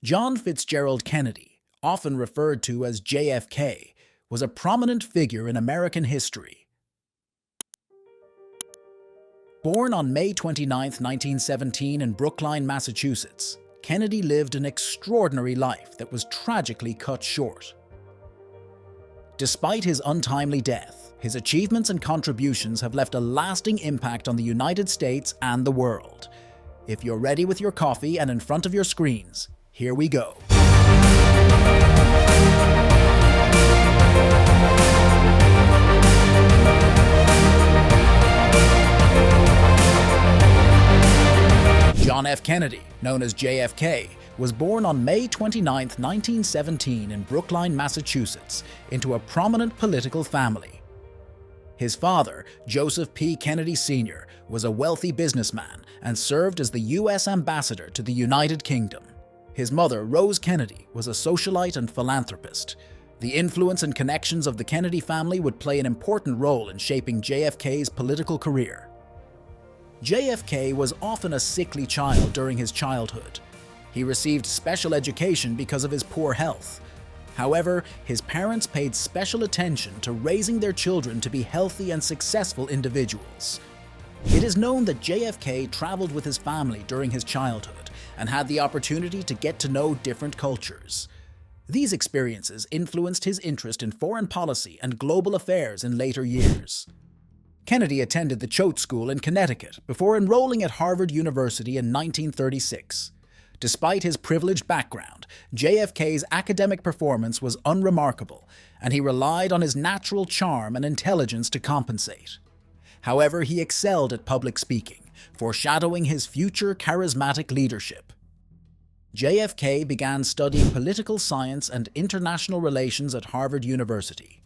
John Fitzgerald Kennedy, often referred to as JFK, was a prominent figure in American history. Born on May 29, 1917 in Brookline, Massachusetts, Kennedy lived an extraordinary life that was tragically cut short. Despite his untimely death, his achievements and contributions have left a lasting impact on the United States and the world. If you're ready with your coffee and in front of your screens, here we go. John F. Kennedy, known as JFK, was born on May 29, 1917 in Brookline, Massachusetts, into a prominent political family. His father, Joseph P. Kennedy Sr., was a wealthy businessman and served as the U.S. ambassador to the United Kingdom. His mother, Rose Kennedy, was a socialite and philanthropist. The influence and connections of the Kennedy family would play an important role in shaping JFK's political career. JFK was often a sickly child during his childhood. He received special education because of his poor health. However, his parents paid special attention to raising their children to be healthy and successful individuals. It is known that JFK traveled with his family during his childhood and had the opportunity to get to know different cultures. These experiences influenced his interest in foreign policy and global affairs in later years. Kennedy attended the Choate School in Connecticut before enrolling at Harvard University in 1936. Despite his privileged background, JFK's academic performance was unremarkable, and he relied on his natural charm and intelligence to compensate. However, he excelled at public speaking, foreshadowing his future charismatic leadership. JFK began studying political science and international relations at Harvard University.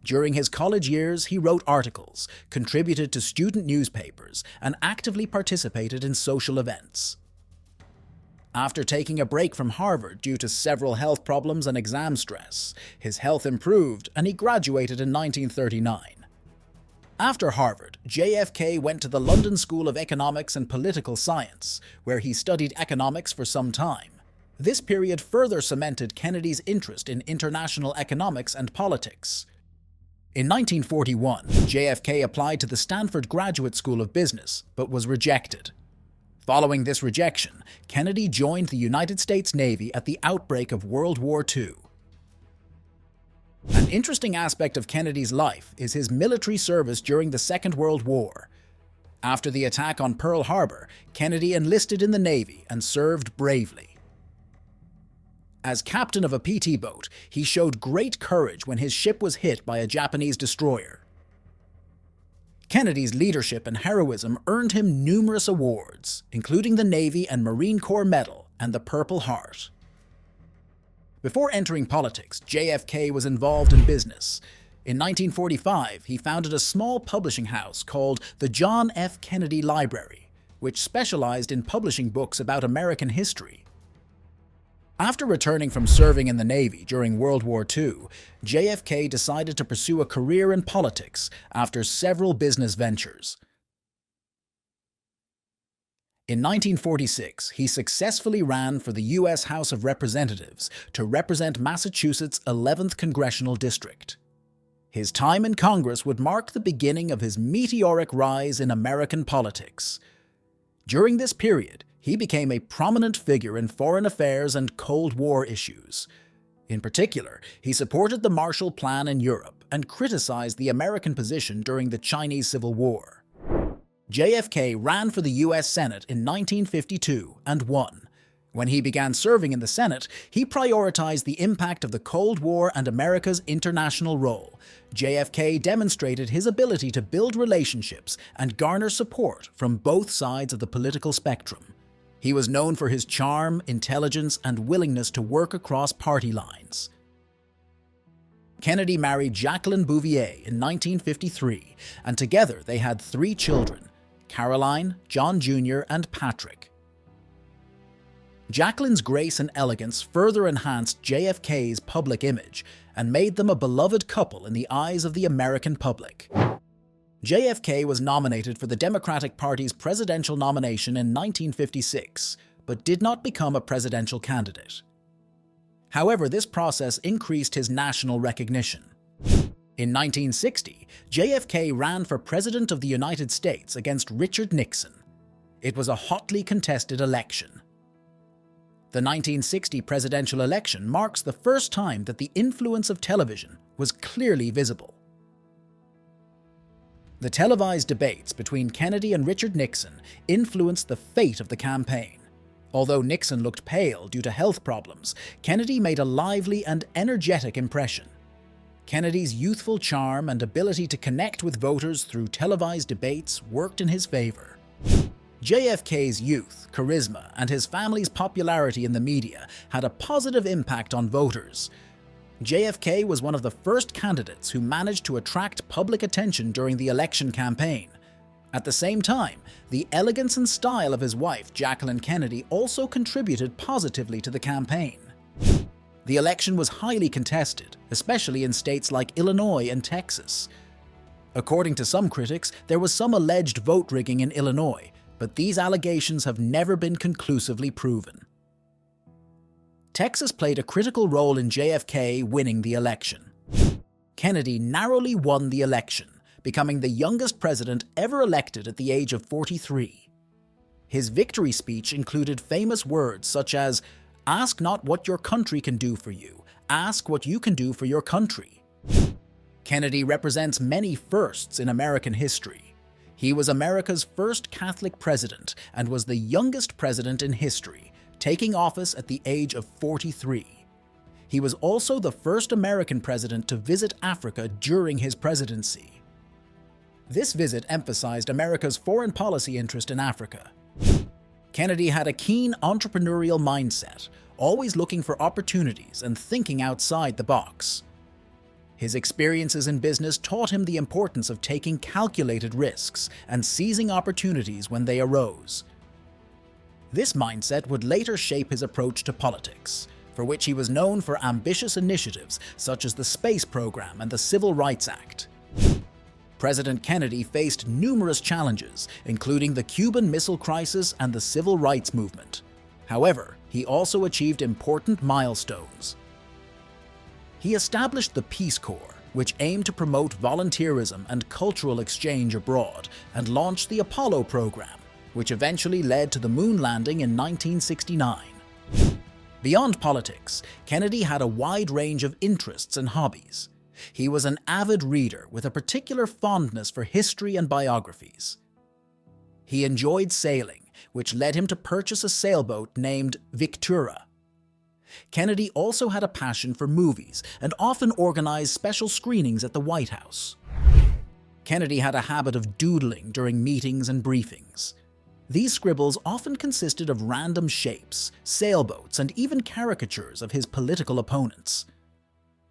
During his college years, he wrote articles, contributed to student newspapers, and actively participated in social events. After taking a break from Harvard due to several health problems and exam stress, his health improved and he graduated in 1939. After Harvard, JFK went to the London School of Economics and Political Science, where he studied economics for some time. This period further cemented Kennedy's interest in international economics and politics. In 1941, JFK applied to the Stanford Graduate School of Business, but was rejected. Following this rejection, Kennedy joined the United States Navy at the outbreak of World War II. An interesting aspect of Kennedy's life is his military service during the Second World War. After the attack on Pearl Harbor, Kennedy enlisted in the Navy and served bravely. As captain of a PT boat, he showed great courage when his ship was hit by a Japanese destroyer. Kennedy's leadership and heroism earned him numerous awards, including the Navy and Marine Corps Medal and the Purple Heart. Before entering politics, JFK was involved in business. In 1945, he founded a small publishing house called the John F. Kennedy Library, which specialized in publishing books about American history. After returning from serving in the Navy during World War II, JFK decided to pursue a career in politics after several business ventures. In 1946, he successfully ran for the U.S. House of Representatives to represent Massachusetts' 11th Congressional District. His time in Congress would mark the beginning of his meteoric rise in American politics. During this period, he became a prominent figure in foreign affairs and Cold War issues. In particular, he supported the Marshall Plan in Europe and criticized the American position during the Chinese Civil War. JFK ran for the U.S. Senate in 1952 and won. When he began serving in the Senate, he prioritized the impact of the Cold War and America's international role. JFK demonstrated his ability to build relationships and garner support from both sides of the political spectrum. He was known for his charm, intelligence, and willingness to work across party lines. Kennedy married Jacqueline Bouvier in 1953, and together they had 3 children, Caroline, John Jr., and Patrick. Jacqueline's grace and elegance further enhanced JFK's public image and made them a beloved couple in the eyes of the American public. JFK was nominated for the Democratic Party's presidential nomination in 1956, but did not become a presidential candidate. However, this process increased his national recognition. In 1960, JFK ran for President of the United States against Richard Nixon. It was a hotly contested election. The 1960 presidential election marks the first time that the influence of television was clearly visible. The televised debates between Kennedy and Richard Nixon influenced the fate of the campaign. Although Nixon looked pale due to health problems, Kennedy made a lively and energetic impression. Kennedy's youthful charm and ability to connect with voters through televised debates worked in his favor. JFK's youth, charisma, and his family's popularity in the media had a positive impact on voters. JFK was one of the first candidates who managed to attract public attention during the election campaign. At the same time, the elegance and style of his wife, Jacqueline Kennedy, also contributed positively to the campaign. The election was highly contested, especially in states like Illinois and Texas. According to some critics, there was some alleged vote rigging in Illinois, but these allegations have never been conclusively proven. Texas played a critical role in JFK winning the election. Kennedy narrowly won the election, becoming the youngest president ever elected at the age of 43. His victory speech included famous words such as, "Ask not what your country can do for you, ask what you can do for your country." Kennedy represents many firsts in American history. He was America's first Catholic president and was the youngest president in history, taking office at the age of 43. He was also the first American president to visit Africa during his presidency. This visit emphasized America's foreign policy interest in Africa. Kennedy had a keen entrepreneurial mindset, always looking for opportunities and thinking outside the box. His experiences in business taught him the importance of taking calculated risks and seizing opportunities when they arose. This mindset would later shape his approach to politics, for which he was known for ambitious initiatives such as the space program and the Civil Rights Act. President Kennedy faced numerous challenges, including the Cuban Missile Crisis and the Civil Rights Movement. However, he also achieved important milestones. He established the Peace Corps, which aimed to promote volunteerism and cultural exchange abroad, and launched the Apollo program, which eventually led to the moon landing in 1969. Beyond politics, Kennedy had a wide range of interests and hobbies. He was an avid reader with a particular fondness for history and biographies. He enjoyed sailing, which led him to purchase a sailboat named Victura. Kennedy also had a passion for movies and often organized special screenings at the White House. Kennedy had a habit of doodling during meetings and briefings. These scribbles often consisted of random shapes, sailboats, and even caricatures of his political opponents.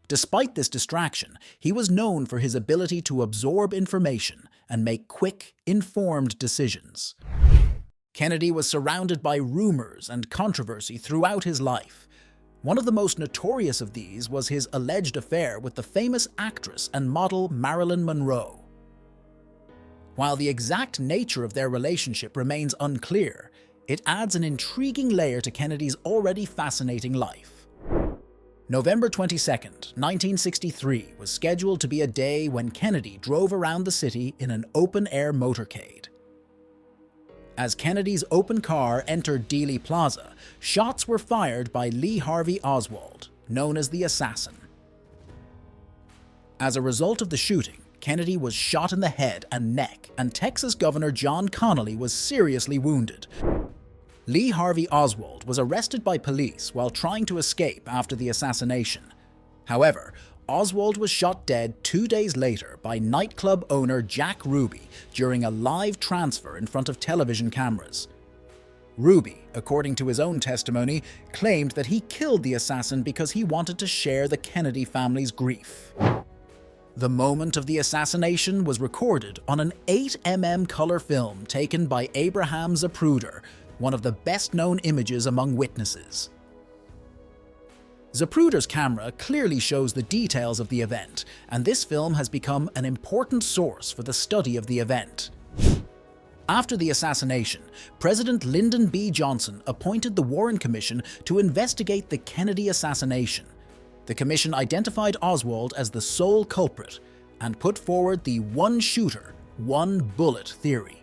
Despite this distraction, he was known for his ability to absorb information and make quick, informed decisions. Kennedy was surrounded by rumors and controversy throughout his life. One of the most notorious of these was his alleged affair with the famous actress and model Marilyn Monroe. While the exact nature of their relationship remains unclear, it adds an intriguing layer to Kennedy's already fascinating life. November 22, 1963 was scheduled to be a day when Kennedy drove around the city in an open-air motorcade. As Kennedy's open car entered Dealey Plaza, shots were fired by Lee Harvey Oswald, known as the Assassin. As a result of the shooting, Kennedy was shot in the head and neck, and Texas Governor John Connally was seriously wounded. Lee Harvey Oswald was arrested by police while trying to escape after the assassination. However, Oswald was shot dead 2 days later by nightclub owner Jack Ruby during a live transfer in front of television cameras. Ruby, according to his own testimony, claimed that he killed the assassin because he wanted to share the Kennedy family's grief. The moment of the assassination was recorded on an 8mm color film taken by Abraham Zapruder, one of the best-known images among witnesses. Zapruder's camera clearly shows the details of the event, and this film has become an important source for the study of the event. After the assassination, President Lyndon B. Johnson appointed the Warren Commission to investigate the Kennedy assassination. The commission identified Oswald as the sole culprit and put forward the one shooter, one bullet theory.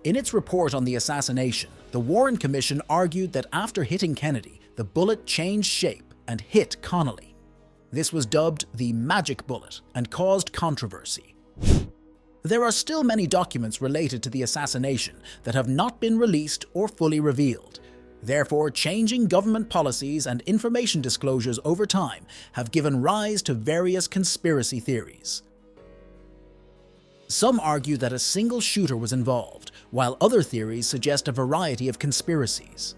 In its report on the assassination, the Warren Commission argued that after hitting Kennedy, the bullet changed shape and hit Connolly. This was dubbed the magic bullet and caused controversy. There are still many documents related to the assassination that have not been released or fully revealed. Therefore, changing government policies and information disclosures over time have given rise to various conspiracy theories. Some argue that a single shooter was involved, while other theories suggest a variety of conspiracies.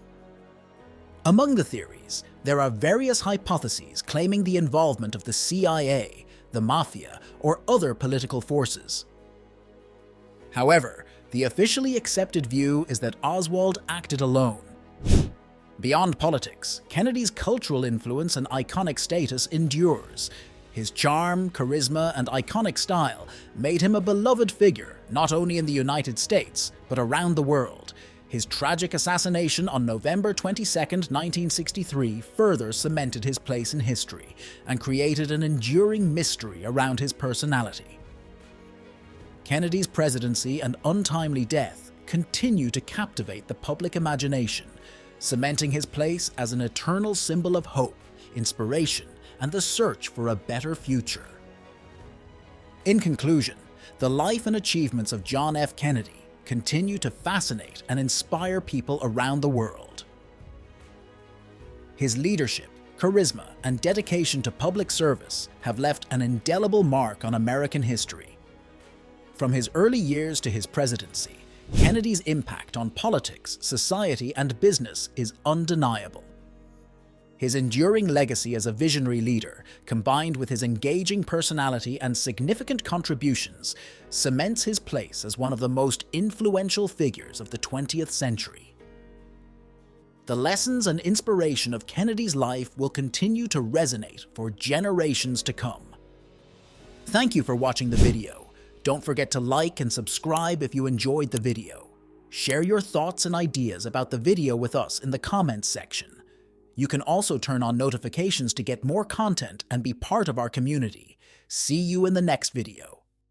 Among the theories, there are various hypotheses claiming the involvement of the CIA, the Mafia, or other political forces. However, the officially accepted view is that Oswald acted alone. Beyond politics, Kennedy's cultural influence and iconic status endures. His charm, charisma, and iconic style made him a beloved figure not only in the United States, but around the world. His tragic assassination on November 22, 1963 further cemented his place in history and created an enduring mystery around his personality. Kennedy's presidency and untimely death continue to captivate the public imagination, cementing his place as an eternal symbol of hope, inspiration, and the search for a better future. In conclusion, the life and achievements of John F. Kennedy continue to fascinate and inspire people around the world. His leadership, charisma, and dedication to public service have left an indelible mark on American history. From his early years to his presidency, Kennedy's impact on politics, society, and business is undeniable. His enduring legacy as a visionary leader, combined with his engaging personality and significant contributions, cements his place as one of the most influential figures of the 20th century. The lessons and inspiration of Kennedy's life will continue to resonate for generations to come. Thank you for watching the video. Don't forget to like and subscribe if you enjoyed the video. Share your thoughts and ideas about the video with us in the comments section. You can also turn on notifications to get more content and be part of our community. See you in the next video.